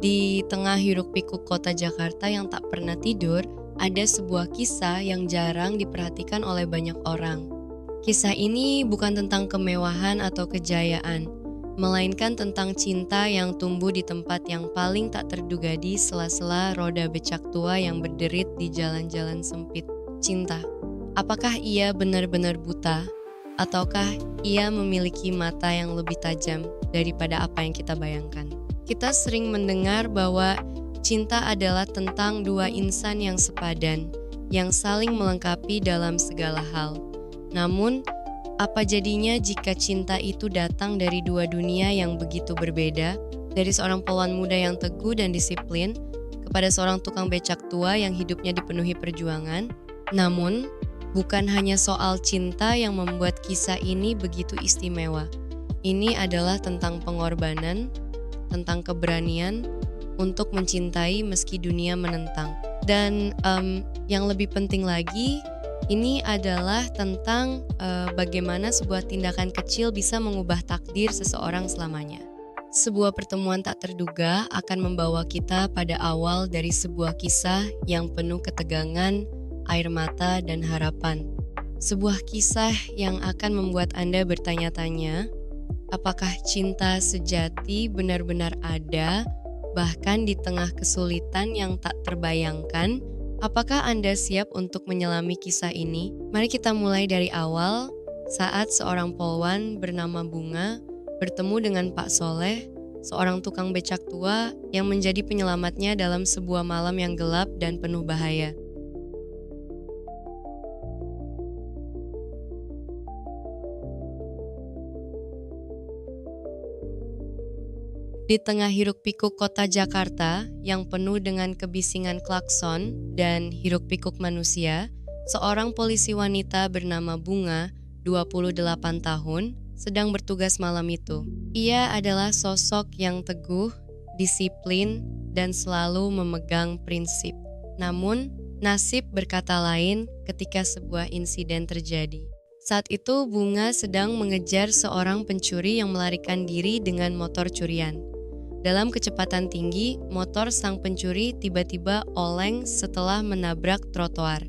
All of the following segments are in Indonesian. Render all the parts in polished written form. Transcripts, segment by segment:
Di tengah hiruk-pikuk kota Jakarta yang tak pernah tidur, ada sebuah kisah yang jarang diperhatikan oleh banyak orang. Kisah ini bukan tentang kemewahan atau kejayaan, melainkan tentang cinta yang tumbuh di tempat yang paling tak terduga di sela-sela roda becak tua yang berderit di jalan-jalan sempit. Cinta. Apakah ia benar-benar buta? Ataukah ia memiliki mata yang lebih tajam daripada apa yang kita bayangkan? Kita sering mendengar bahwa cinta adalah tentang dua insan yang sepadan, yang saling melengkapi dalam segala hal. Namun, apa jadinya jika cinta itu datang dari dua dunia yang begitu berbeda, dari seorang poluan muda yang teguh dan disiplin, kepada seorang tukang becak tua yang hidupnya dipenuhi perjuangan? Namun, bukan hanya soal cinta yang membuat kisah ini begitu istimewa. Ini adalah tentang pengorbanan, tentang keberanian untuk mencintai meski dunia menentang. Dan yang lebih penting lagi, ini adalah tentang bagaimana sebuah tindakan kecil bisa mengubah takdir seseorang selamanya. Sebuah pertemuan tak terduga akan membawa kita pada awal dari sebuah kisah yang penuh ketegangan, air mata, dan harapan. Sebuah kisah yang akan membuat Anda bertanya-tanya, apakah cinta sejati benar-benar ada, bahkan di tengah kesulitan yang tak terbayangkan? Apakah Anda siap untuk menyelami kisah ini? Mari kita mulai dari awal, saat seorang polwan bernama Bunga bertemu dengan Pak Soleh, seorang tukang becak tua yang menjadi penyelamatnya dalam sebuah malam yang gelap dan penuh bahaya. Di tengah hiruk-pikuk kota Jakarta yang penuh dengan kebisingan klakson dan hiruk-pikuk manusia, seorang polisi wanita bernama Bunga, 28 tahun, sedang bertugas malam itu. Ia adalah sosok yang teguh, disiplin, dan selalu memegang prinsip. Namun, nasib berkata lain ketika sebuah insiden terjadi. Saat itu, Bunga sedang mengejar seorang pencuri yang melarikan diri dengan motor curian. Dalam kecepatan tinggi, motor sang pencuri tiba-tiba oleng setelah menabrak trotoar.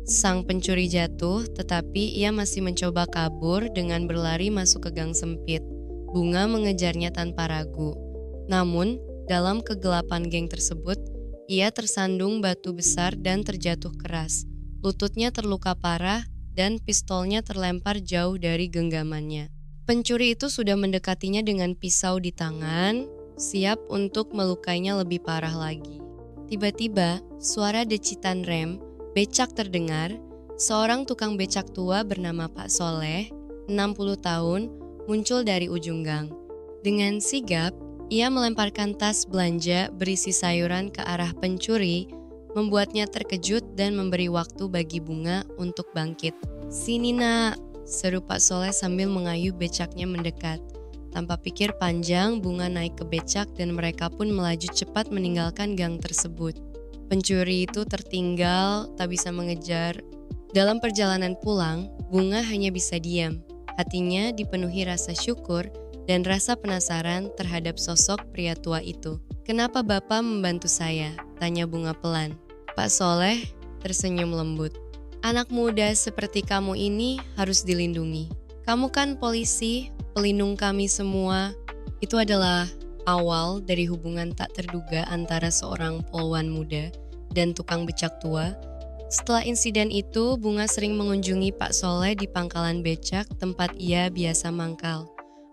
Sang pencuri jatuh, tetapi ia masih mencoba kabur dengan berlari masuk ke gang sempit. Bunga mengejarnya tanpa ragu. Namun, dalam kegelapan geng tersebut, ia tersandung batu besar dan terjatuh keras. Lututnya terluka parah dan pistolnya terlempar jauh dari genggamannya. Pencuri itu sudah mendekatinya dengan pisau di tangan, siap untuk melukainya lebih parah lagi. Tiba-tiba, suara decitan rem becak terdengar. Seorang tukang becak tua bernama Pak Soleh, 60 tahun, muncul dari ujung gang. Dengan sigap, ia melemparkan tas belanja berisi sayuran ke arah pencuri, membuatnya terkejut dan memberi waktu bagi Bunga untuk bangkit. "Sini nak," seru Pak Soleh sambil mengayuh becaknya mendekat. Tanpa pikir panjang, Bunga naik ke becak dan mereka pun melaju cepat meninggalkan gang tersebut. Pencuri itu tertinggal, tak bisa mengejar. Dalam perjalanan pulang, Bunga hanya bisa diam. Hatinya dipenuhi rasa syukur dan rasa penasaran terhadap sosok pria tua itu. "Kenapa Bapak membantu saya?" tanya Bunga pelan. Pak Soleh tersenyum lembut. "Anak muda seperti kamu ini harus dilindungi. Kamu kan polisi, pelindung kami semua." Itu adalah awal dari hubungan tak terduga antara seorang polwan muda dan tukang becak tua. Setelah insiden itu, Bunga sering mengunjungi Pak Soleh di pangkalan becak tempat ia biasa mangkal.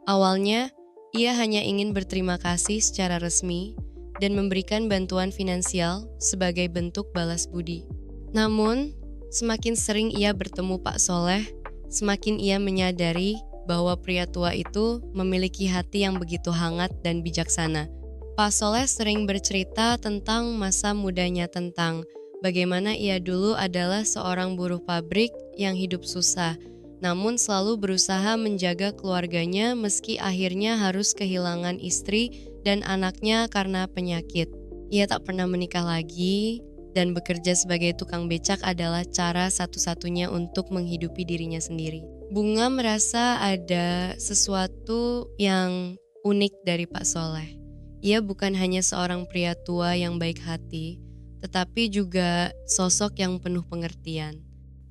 Awalnya, ia hanya ingin berterima kasih secara resmi dan memberikan bantuan finansial sebagai bentuk balas budi. Namun, semakin sering ia bertemu Pak Soleh, semakin ia menyadari bahwa pria tua itu memiliki hati yang begitu hangat dan bijaksana. Pak Soleh sering bercerita tentang masa mudanya, tentang bagaimana ia dulu adalah seorang buruh pabrik yang hidup susah, namun selalu berusaha menjaga keluarganya meski akhirnya harus kehilangan istri dan anaknya karena penyakit. Ia tak pernah menikah lagi, dan bekerja sebagai tukang becak adalah cara satu-satunya untuk menghidupi dirinya sendiri. Bunga merasa ada sesuatu yang unik dari Pak Soleh. Ia bukan hanya seorang pria tua yang baik hati, tetapi juga sosok yang penuh pengertian.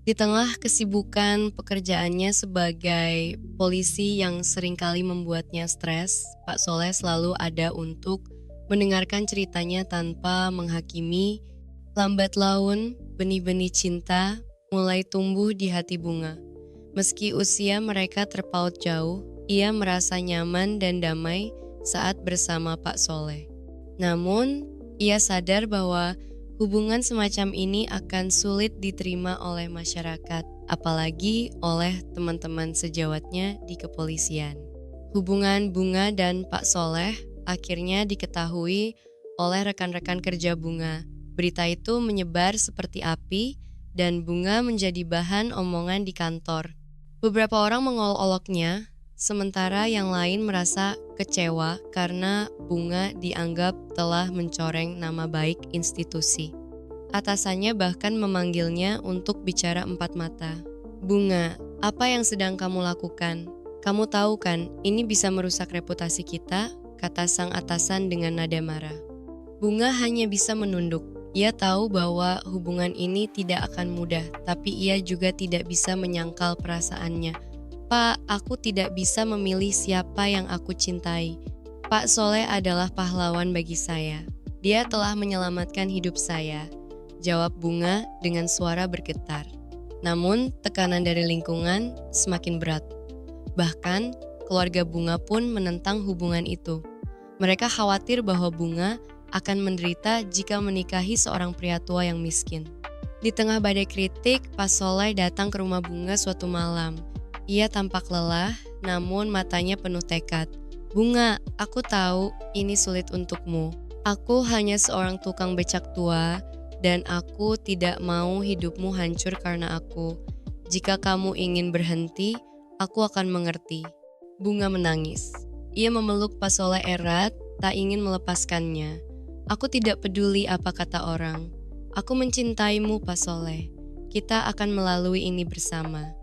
Di tengah kesibukan pekerjaannya sebagai polisi yang seringkali membuatnya stres, Pak Soleh selalu ada untuk mendengarkan ceritanya tanpa menghakimi. Lambat laun, benih-benih cinta mulai tumbuh di hati Bunga. Meski usia mereka terpaut jauh, ia merasa nyaman dan damai saat bersama Pak Soleh. Namun, ia sadar bahwa hubungan semacam ini akan sulit diterima oleh masyarakat, apalagi oleh teman-teman sejawatnya di kepolisian. Hubungan Bunga dan Pak Soleh akhirnya diketahui oleh rekan-rekan kerja Bunga. Berita itu menyebar seperti api dan Bunga menjadi bahan omongan di kantor. Beberapa orang mengolok-oloknya, sementara yang lain merasa kecewa karena Bunga dianggap telah mencoreng nama baik institusi. Atasannya bahkan memanggilnya untuk bicara empat mata. "Bunga, apa yang sedang kamu lakukan? Kamu tahu kan, ini bisa merusak reputasi kita," kata sang atasan dengan nada marah. Bunga hanya bisa menunduk. Ia tahu bahwa hubungan ini tidak akan mudah, tapi ia juga tidak bisa menyangkal perasaannya. "Pak, aku tidak bisa memilih siapa yang aku cintai. Pak Soleh adalah pahlawan bagi saya. Dia telah menyelamatkan hidup saya," jawab Bunga dengan suara bergetar. Namun, tekanan dari lingkungan semakin berat. Bahkan, keluarga Bunga pun menentang hubungan itu. Mereka khawatir bahwa Bunga akan menderita jika menikahi seorang pria tua yang miskin. Di tengah badai kritik, Pak Soleh datang ke rumah Bunga suatu malam. Ia tampak lelah, namun matanya penuh tekad. "Bunga, aku tahu ini sulit untukmu. Aku hanya seorang tukang becak tua, dan aku tidak mau hidupmu hancur karena aku. Jika kamu ingin berhenti, aku akan mengerti." Bunga menangis. Ia memeluk Pak Soleh erat, tak ingin melepaskannya. "Aku tidak peduli apa kata orang. Aku mencintaimu, Pak Soleh. Kita akan melalui ini bersama."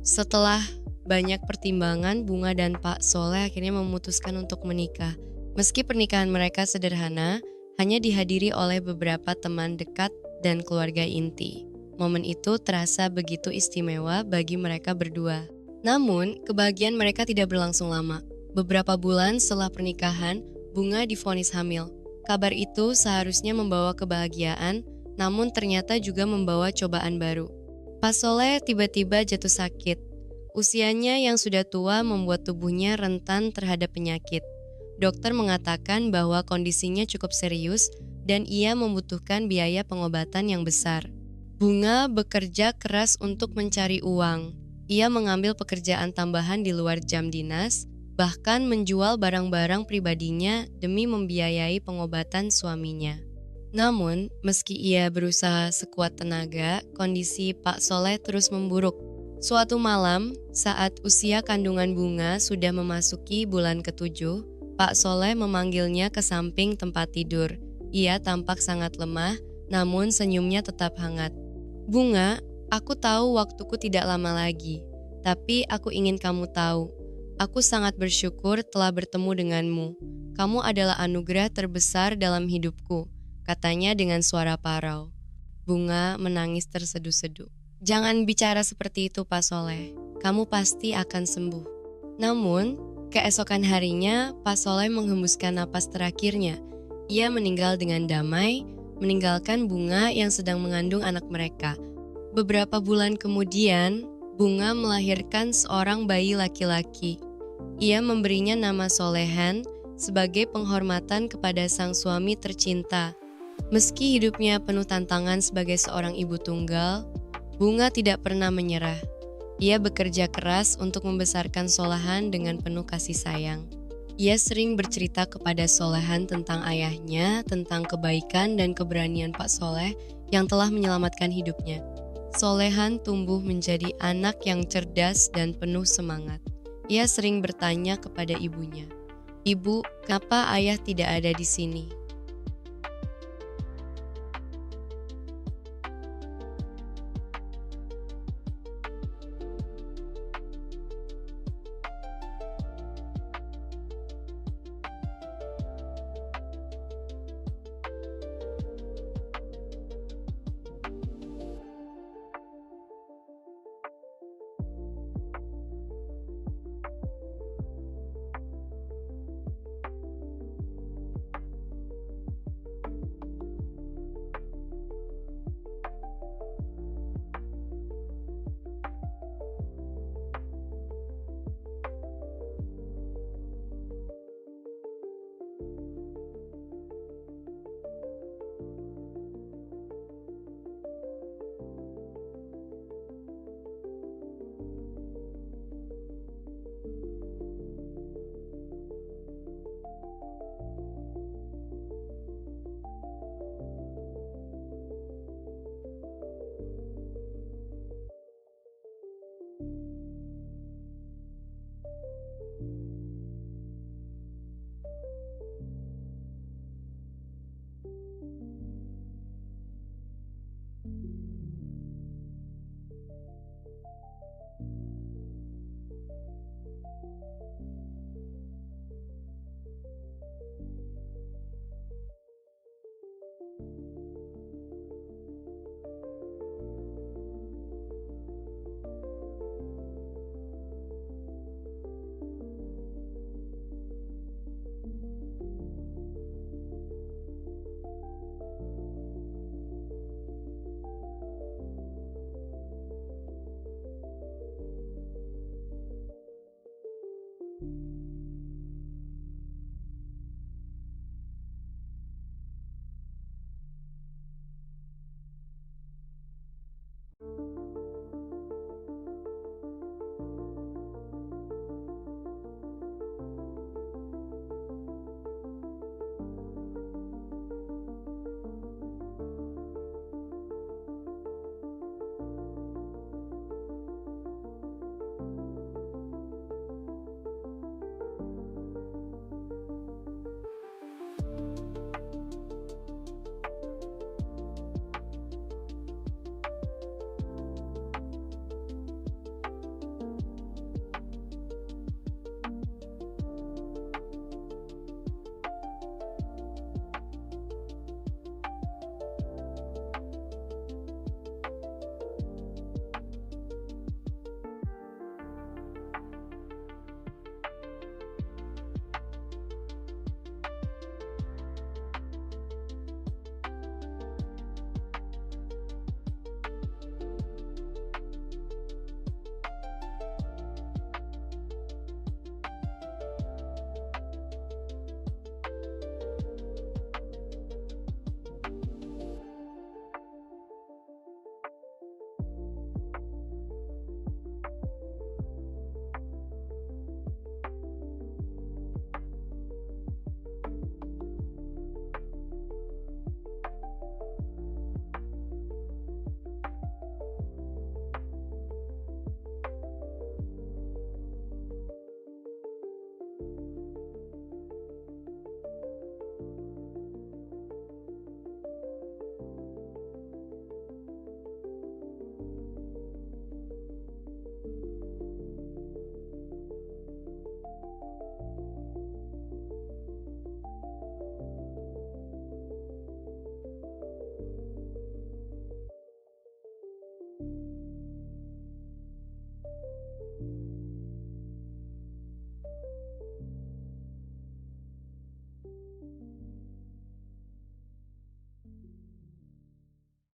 Setelah banyak pertimbangan, Bunga dan Pak Soleh akhirnya memutuskan untuk menikah. Meski pernikahan mereka sederhana, hanya dihadiri oleh beberapa teman dekat dan keluarga inti. Momen itu terasa begitu istimewa bagi mereka berdua. Namun, kebahagiaan mereka tidak berlangsung lama. Beberapa bulan setelah pernikahan, Bunga divonis hamil. Kabar itu seharusnya membawa kebahagiaan, namun ternyata juga membawa cobaan baru. Pak Soleh tiba-tiba jatuh sakit. Usianya yang sudah tua membuat tubuhnya rentan terhadap penyakit. Dokter mengatakan bahwa kondisinya cukup serius dan ia membutuhkan biaya pengobatan yang besar. Bunga bekerja keras untuk mencari uang. Ia mengambil pekerjaan tambahan di luar jam dinas, bahkan menjual barang-barang pribadinya demi membiayai pengobatan suaminya. Namun, meski ia berusaha sekuat tenaga, kondisi Pak Soleh terus memburuk. Suatu malam, saat usia kandungan Bunga sudah memasuki bulan ke-7, Pak Soleh memanggilnya ke samping tempat tidur. Ia tampak sangat lemah, namun senyumnya tetap hangat. "Bunga, aku tahu waktuku tidak lama lagi, tapi aku ingin kamu tahu. Aku sangat bersyukur telah bertemu denganmu. Kamu adalah anugerah terbesar dalam hidupku," katanya dengan suara parau. Bunga menangis terseduh-seduh. "Jangan bicara seperti itu, Pak Soleh. Kamu pasti akan sembuh." Namun, keesokan harinya, Pak Soleh menghembuskan napas terakhirnya. Ia meninggal dengan damai, meninggalkan Bunga yang sedang mengandung anak mereka. Beberapa bulan kemudian, Bunga melahirkan seorang bayi laki-laki. Ia memberinya nama Solehan sebagai penghormatan kepada sang suami tercinta. Meski hidupnya penuh tantangan sebagai seorang ibu tunggal, Bunga tidak pernah menyerah. Ia bekerja keras untuk membesarkan Solehan dengan penuh kasih sayang. Ia sering bercerita kepada Solehan tentang ayahnya, tentang kebaikan dan keberanian Pak Soleh yang telah menyelamatkan hidupnya. Solehan tumbuh menjadi anak yang cerdas dan penuh semangat. Ia sering bertanya kepada ibunya, "Ibu, kenapa ayah tidak ada di sini?"